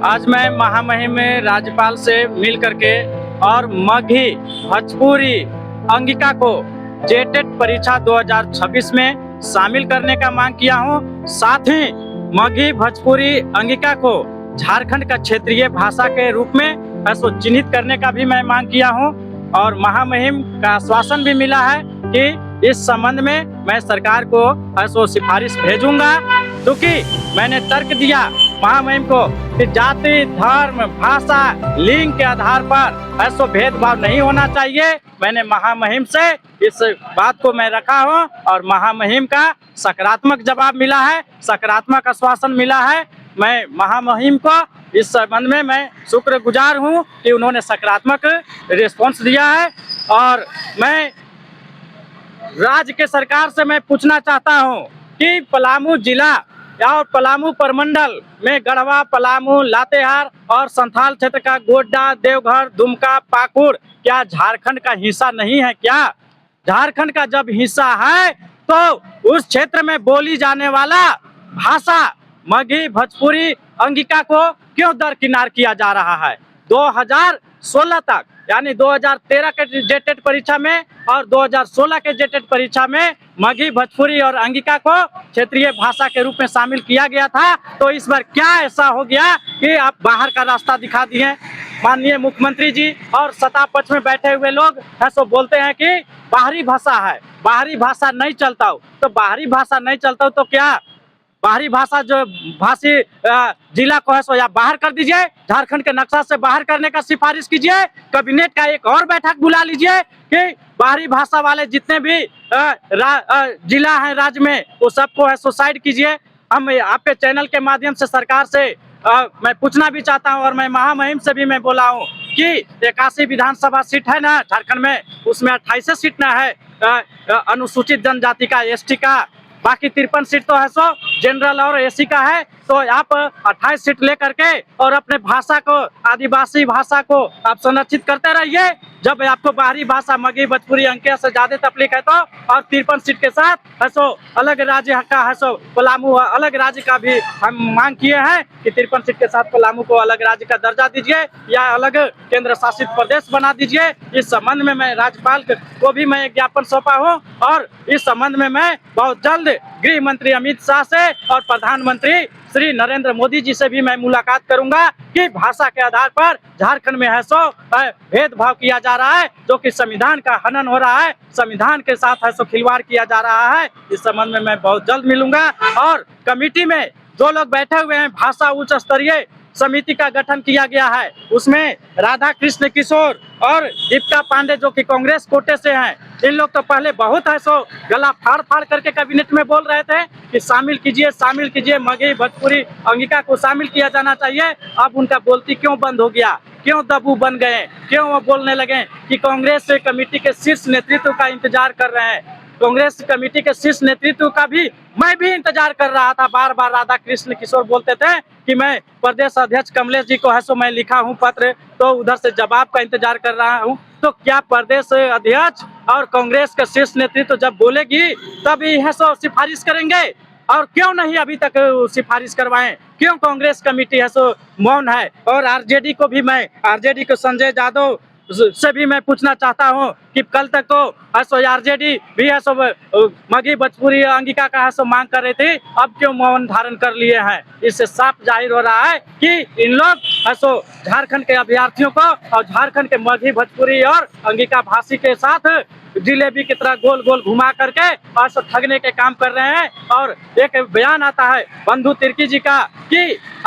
आज मैं महामहिम में राज्यपाल से मिल करके और मगही भोजपुरी अंगिका को जेटेट परीक्षा 2026 में शामिल करने का मांग किया हूं। साथ ही मगही भोजपुरी अंगिका को झारखंड का क्षेत्रीय भाषा के रूप में ऐसो चिन्हित करने का भी मैं मांग किया हूं और महामहिम का आश्वासन भी मिला है कि इस संबंध में मैं सरकार को ऐसो सिफारिश भेजूंगा, क्योंकि मैंने तर्क दिया महामहिम को कि जाति, धर्म, भाषा, लिंग के आधार पर ऐसा भेदभाव नहीं होना चाहिए। मैंने महामहिम से इस बात को मैं रखा हूं और महामहिम का सकारात्मक जवाब मिला है, सकारात्मक आश्वासन मिला है। मैं महामहिम को इस संबंध में मैं शुक्रगुजार हूं कि उन्होंने सकारात्मक रिस्पॉन्स दिया है। और मैं राज्य के सरकार से मैं पूछना चाहता हूं कि पलामू जिला और पलामू प्रमंडल में गढ़वा, पलामू, लातेहार और संथाल क्षेत्र का गोड्डा, देवघर, दुमका, पाकुड़ क्या झारखंड का हिस्सा नहीं है क्या? झारखंड का जब हिस्सा है तो उस क्षेत्र में बोली जाने वाला भाषा मगही भोजपुरी अंगिका को क्यों दरकिनार किया जा रहा है? 2016 तक यानी 2013 के जेटेट परीक्षा में और 2016 के जेटेट परीक्षा में मगही भोजपुरी और अंगिका को क्षेत्रीय भाषा के रूप में शामिल किया गया था। तो इस बार क्या ऐसा हो गया कि आप बाहर का रास्ता दिखा दिए? माननीय मुख्यमंत्री जी और सत्ता पक्ष में बैठे हुए लोग ऐसा बोलते हैं कि बाहरी भाषा है, बाहरी भाषा नहीं चलता हो। तो बाहरी भाषा नहीं चलता हो तो क्या बाहरी भाषा जो भाषी जिला को है सो या बाहर कर दीजिए, झारखंड के नक्शा से बाहर करने का सिफारिश कीजिए। कैबिनेट का एक और बैठक बुला लीजिए कि बाहरी भाषा वाले जितने भी जिला हैं राज्य में वो सबको है सो साइड कीजिए। हम आपके चैनल के माध्यम से सरकार से मैं पूछना भी चाहता हूं और मैं महामहिम से भी मैं बोला हूं कि 81 विधानसभा सीट है ना झारखंड में, उसमें 28 सीट ना है अनुसूचित जनजाति का, एसटी का, बाकी 53 सीट तो है सो जनरल और एसी का है। तो आप 28 सीट लेकर के और अपने भाषा को, आदिवासी भाषा को आप संरक्षित करते रहिए। जब आपको बाहरी भाषा मगही भोजपुरी अंगिका से ज्यादा तकलीफ है तो और 53 सीट के साथ है सो अलग राज्य का है सो पलामू अलग राज्य का भी हम मांग किए हैं कि 53 सीट के साथ पलामू को अलग राज्य का दर्जा दीजिए या अलग केंद्र शासित प्रदेश बना दीजिए। इस संबंध में मैं राज्यपाल को भी मैं ज्ञापन सौंपा हूँ और इस संबंध में मैं बहुत जल्द गृह मंत्री अमित शाह से और प्रधानमंत्री श्री नरेंद्र मोदी जी से भी मैं मुलाकात करूंगा कि भाषा के आधार पर झारखंड में है सो भेदभाव किया जा रहा है, जो कि संविधान का हनन हो रहा है, संविधान के साथ है सो खिलवाड़ किया जा रहा है। इस संबंध में मैं बहुत जल्द मिलूंगा। और कमेटी में जो लोग बैठे हुए हैं, भाषा उच्च स्तरीय समिति का गठन किया गया है, उसमें राधा कृष्ण किशोर और दीपिका पांडे जो कि कांग्रेस कोटे से हैं, इन लोग तो पहले बहुत है सो गला फाड़ फाड़ करके कैबिनेट में बोल रहे थे कि शामिल कीजिए मगही भोजपुरी अंगिका को शामिल किया जाना चाहिए। अब उनका बोलती क्यों बंद हो गया? क्यों दबू बन गए? क्यों वो बोलने लगे कि कांग्रेस कमेटी के शीर्ष नेतृत्व का इंतजार कर रहे हैं? कांग्रेस कमेटी के शीर्ष नेतृत्व का भी मैं भी इंतजार कर रहा था। बार बार राधा कृष्ण किशोर बोलते थे कि मैं प्रदेश अध्यक्ष कमलेश जी को है सो मैं लिखा हूं पत्र, तो उधर से जवाब का इंतजार कर रहा हूं। तो क्या प्रदेश अध्यक्ष और कांग्रेस का शीर्ष नेतृत्व जब बोलेगी तब है सो सिफारिश करेंगे? और क्यों नहीं अभी तक सिफारिश करवाएं? क्यों कांग्रेस कमेटी है सो मौन है? और आरजेडी को भी मैं, आरजेडी को संजय यादव से भी मैं पूछना चाहता हूं कि कल तक तो ऐसो आरजेडी भी है सो मगही भोजपुरी अंगिका का है सो मांग कर रही थी, अब क्यों मौन धारण कर लिए हैं? इससे साफ जाहिर हो रहा है कि इन लोग ऐसो झारखंड के अभ्यर्थियों को और झारखंड के मगही भोजपुरी और अंगिका भाषी के साथ जिलेबी की तरह गोल गोल घुमा करके ऐसा ठगने के काम कर रहे हैं। और एक बयान आता है बंधु तिर्की जी का कि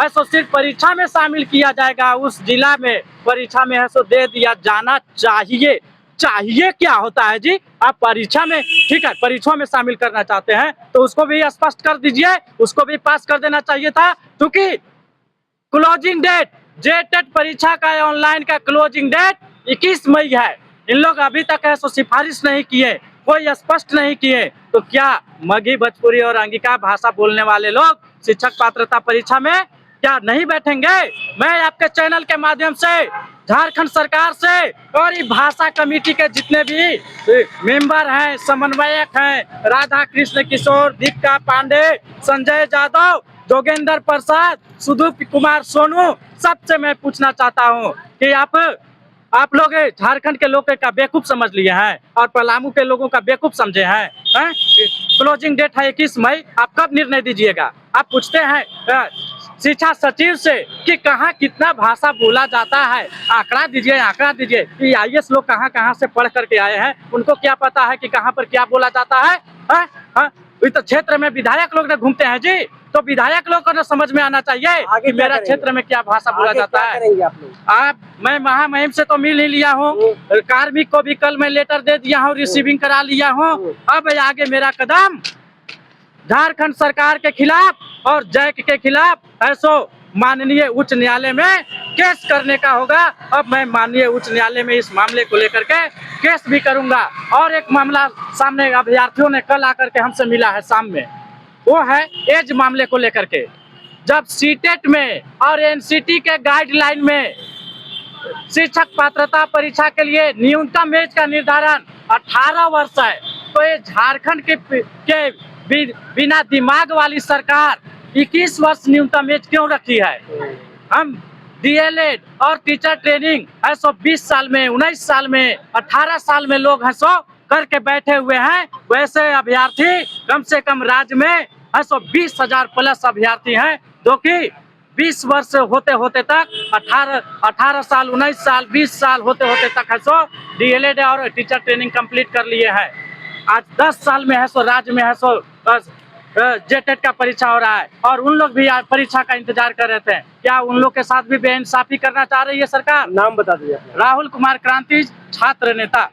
ऐसा सिर्फ परीक्षा में शामिल किया जाएगा, उस जिला में परीक्षा में ऐसा दे दिया जाना चाहिए। चाहिए क्या होता है जी? आप परीक्षा में, ठीक है, परीक्षा में शामिल करना चाहते हैं तो उसको भी स्पष्ट कर दीजिए, उसको भी पास कर देना चाहिए था। क्योंकि क्लोजिंग डेट जेटेट परीक्षा का ऑनलाइन का क्लोजिंग डेट 21 मई है। इन लोग अभी तक है सो सिफारिश नहीं किए, कोई स्पष्ट नहीं किए। तो क्या मगही भोजपुरी और अंगिका भाषा बोलने वाले लोग शिक्षक पात्रता परीक्षा में क्या नहीं बैठेंगे? मैं आपके चैनल के माध्यम से झारखंड सरकार से और ये भाषा कमेटी के जितने भी मेंबर हैं, समन्वयक हैं, राधा कृष्ण किशोर, दीपिका पांडे, संजय यादव, जोगेंद्र प्रसाद, सुदीप कुमार सोनू, सबसे मैं पूछना चाहता हूँ कि आप लोग झारखंड के लोग का बेवकूफ समझ लिए हैं और पलामू के लोगों का बेवकूफ समझे हैं। क्लोजिंग डेट है 21 मई, आप कब निर्णय दीजिएगा? आप पूछते हैं शिक्षा सचिव से कि कहाँ कितना भाषा बोला जाता है, आंकड़ा दीजिए, आंकड़ा दीजिए। कि IAS लोग कहाँ कहाँ से पढ़ करके आए हैं, उनको क्या पता है कि कहाँ पर क्या बोला जाता है? इस तो क्षेत्र में विधायक लोग ने घूमते हैं जी, तो विधायक लोग को ना समझ में आना चाहिए कि मेरा क्षेत्र में क्या भाषा बोला जाता है। मैं महामहिम से तो मिल ही लिया हूँ, कार्मिक को भी कल मैं लेटर दे दिया हूँ, रिसीविंग करा लिया हूँ। अब आगे मेरा कदम झारखंड सरकार के खिलाफ और जैक के खिलाफ ऐसो माननीय उच्च न्यायालय में केस करने का होगा। अब मैं माननीय उच्च न्यायालय में इस मामले को लेकर के केस भी करूंगा। और एक मामला सामने अभ्यर्थियों ने कल आकर के हमसे मिला है शाम में, वो है एज मामले को लेकर के। जब सीटेट में और NCT के गाइडलाइन में शिक्षक पात्रता परीक्षा के लिए न्यूनतम एज का निर्धारण 18 वर्ष है, तो ये झारखंड के बिना दिमाग वाली सरकार 21 वर्ष न्यूनतम एज क्यों रखी है? हम DLED और टीचर ट्रेनिंग है सो 20 साल में, 19 साल में, 18 साल में लोग है सो करके बैठे हुए हैं। वैसे अभ्यर्थी कम से कम राज्य में है सो 20,000 प्लस अभ्यर्थी हैं, जो कि 20 वर्ष होते होते तक 18 साल, 19 साल, 20 साल होते होते तक है सो DLED और टीचर ट्रेनिंग कंप्लीट कर लिए हैं। आज 10 साल में है सो राज्य में है सो जेटेट का परीक्षा हो रहा है, और उन लोग भी आज परीक्षा का इंतजार कर रहे थे। क्या उन लोग के साथ भी बेइंसाफी करना चाह रही है सरकार? नाम बता दीजिए। राहुल कुमार क्रांति, छात्र नेता।